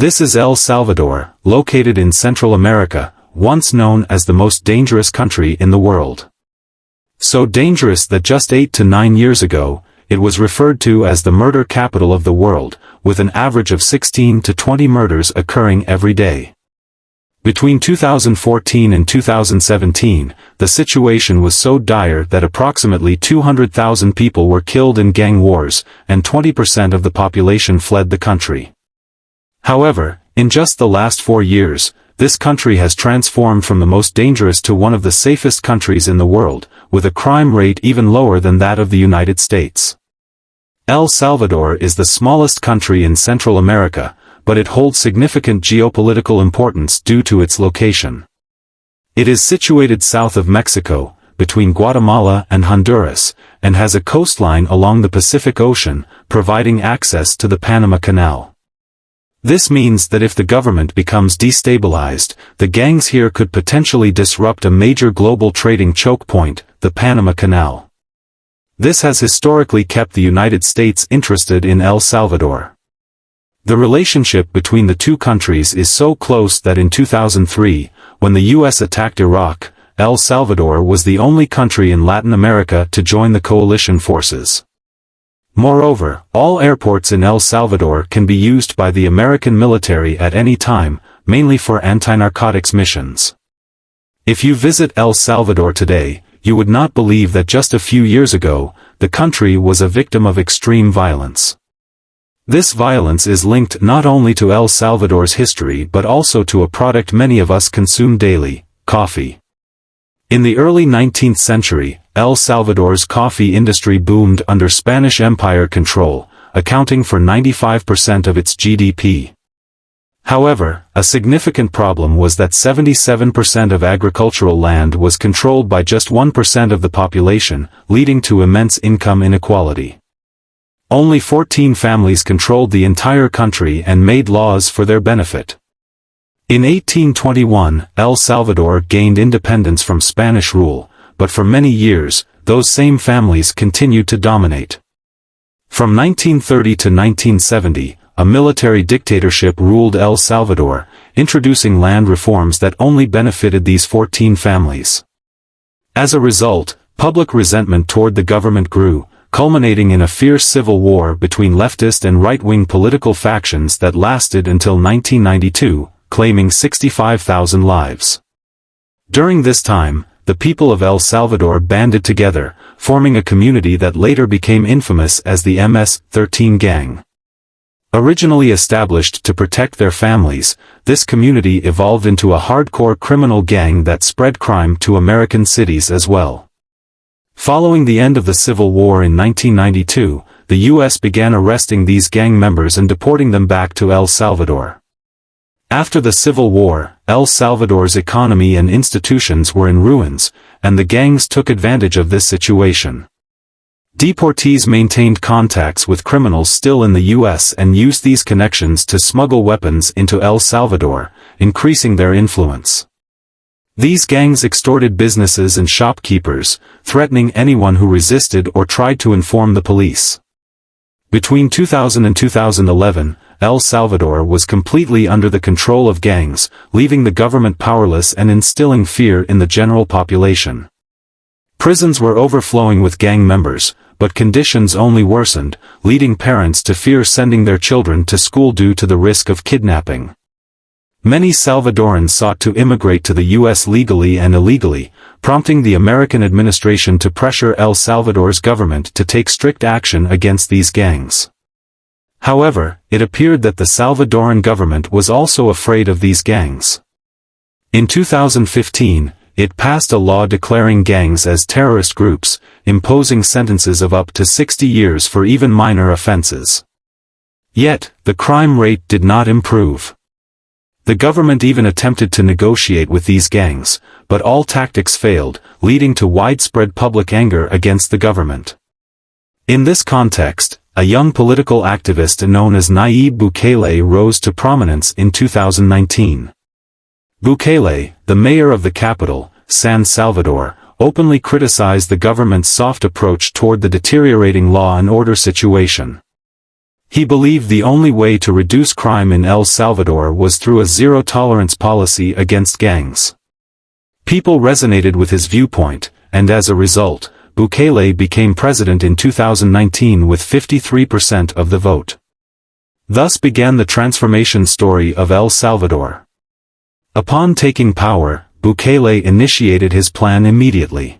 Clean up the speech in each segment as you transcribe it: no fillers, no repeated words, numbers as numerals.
This is El Salvador, located in Central America, once known as the most dangerous country in the world. So dangerous that just 8 to 9 years ago, it was referred to as the murder capital of the world, with an average of 16 to 20 murders occurring every day. Between 2014 and 2017, the situation was so dire that approximately 200,000 people were killed in gang wars, and 20% of the population fled the country. However, in just the last 4 years, this country has transformed from the most dangerous to one of the safest countries in the world, with a crime rate even lower than that of the United States. El Salvador is the smallest country in Central America, but it holds significant geopolitical importance due to its location. It is situated south of Mexico, between Guatemala and Honduras, and has a coastline along the Pacific Ocean, providing access to the Panama Canal. This means that if the government becomes destabilized, the gangs here could potentially disrupt a major global trading choke point, the Panama Canal. This has historically kept the United States interested in El Salvador. The relationship between the two countries is so close that in 2003, when the U.S. attacked Iraq, El Salvador was the only country in Latin America to join the coalition forces. Moreover, all airports in El Salvador can be used by the American military at any time, mainly for anti-narcotics missions. If you visit El Salvador today, you would not believe that just a few years ago, the country was a victim of extreme violence. This violence is linked not only to El Salvador's history but also to a product many of us consume daily, coffee. In the early 19th century, El Salvador's coffee industry boomed under Spanish Empire control, accounting for 95% of its GDP. However, a significant problem was that 77% of agricultural land was controlled by just 1% of the population, leading to immense income inequality. Only 14 families controlled the entire country and made laws for their benefit. In 1821, El Salvador gained independence from Spanish rule, but for many years, those same families continued to dominate. From 1930 to 1970, a military dictatorship ruled El Salvador, introducing land reforms that only benefited these 14 families. As a result, public resentment toward the government grew, culminating in a fierce civil war between leftist and right-wing political factions that lasted until 1992, claiming 65,000 lives. During this time, the people of El Salvador banded together, forming a community that later became infamous as the MS-13 gang. Originally established to protect their families, this community evolved into a hardcore criminal gang that spread crime to American cities as well. Following the end of the Civil War in 1992, the U.S. began arresting these gang members and deporting them back to El Salvador. After the Civil War, El Salvador's economy and institutions were in ruins, and the gangs took advantage of this situation. Deportees maintained contacts with criminals still in the U.S. and used these connections to smuggle weapons into El Salvador, increasing their influence. These gangs extorted businesses and shopkeepers, threatening anyone who resisted or tried to inform the police. Between 2000 and 2011, El Salvador was completely under the control of gangs, leaving the government powerless and instilling fear in the general population. Prisons were overflowing with gang members, but conditions only worsened, leading parents to fear sending their children to school due to the risk of kidnapping. Many Salvadorans sought to immigrate to the U.S. legally and illegally, prompting the American administration to pressure El Salvador's government to take strict action against these gangs. However, it appeared that the Salvadoran government was also afraid of these gangs. In 2015, it passed a law declaring gangs as terrorist groups, imposing sentences of up to 60 years for even minor offenses. Yet, the crime rate did not improve. The government even attempted to negotiate with these gangs, but all tactics failed, leading to widespread public anger against the government. In this context, a young political activist known as Nayib Bukele rose to prominence in 2019. Bukele, the mayor of the capital, San Salvador, openly criticized the government's soft approach toward the deteriorating law and order situation. He believed the only way to reduce crime in El Salvador was through a zero-tolerance policy against gangs. People resonated with his viewpoint, and as a result, Bukele became president in 2019 with 53% of the vote. Thus began the transformation story of El Salvador. Upon taking power, Bukele initiated his plan immediately.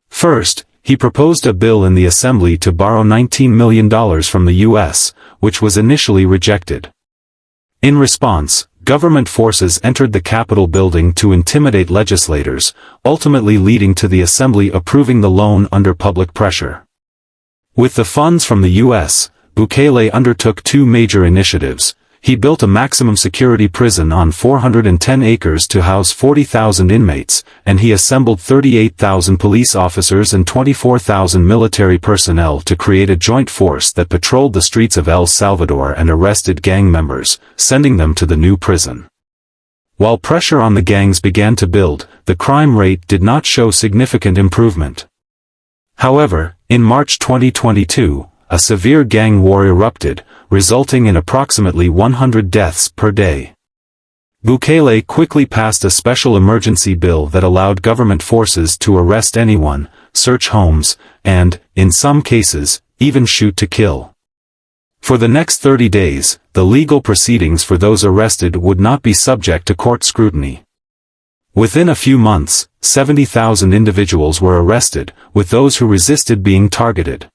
First, he proposed a bill in the assembly to borrow $19 million from the U.S., which was initially rejected. In response, government forces entered the Capitol building to intimidate legislators, ultimately leading to the assembly approving the loan under public pressure. With the funds from the U.S., Bukele undertook two major initiatives. He built a maximum security prison on 410 acres to house 40,000 inmates, and he assembled 38,000 police officers and 24,000 military personnel to create a joint force that patrolled the streets of El Salvador and arrested gang members, sending them to the new prison. While pressure on the gangs began to build, the crime rate did not show significant improvement. However, in March 2022, a severe gang war erupted, resulting in approximately 100 deaths per day. Bukele quickly passed a special emergency bill that allowed government forces to arrest anyone, search homes, and, in some cases, even shoot to kill. For the next 30 days, the legal proceedings for those arrested would not be subject to court scrutiny. Within a few months, 70,000 individuals were arrested, with those who resisted being targeted.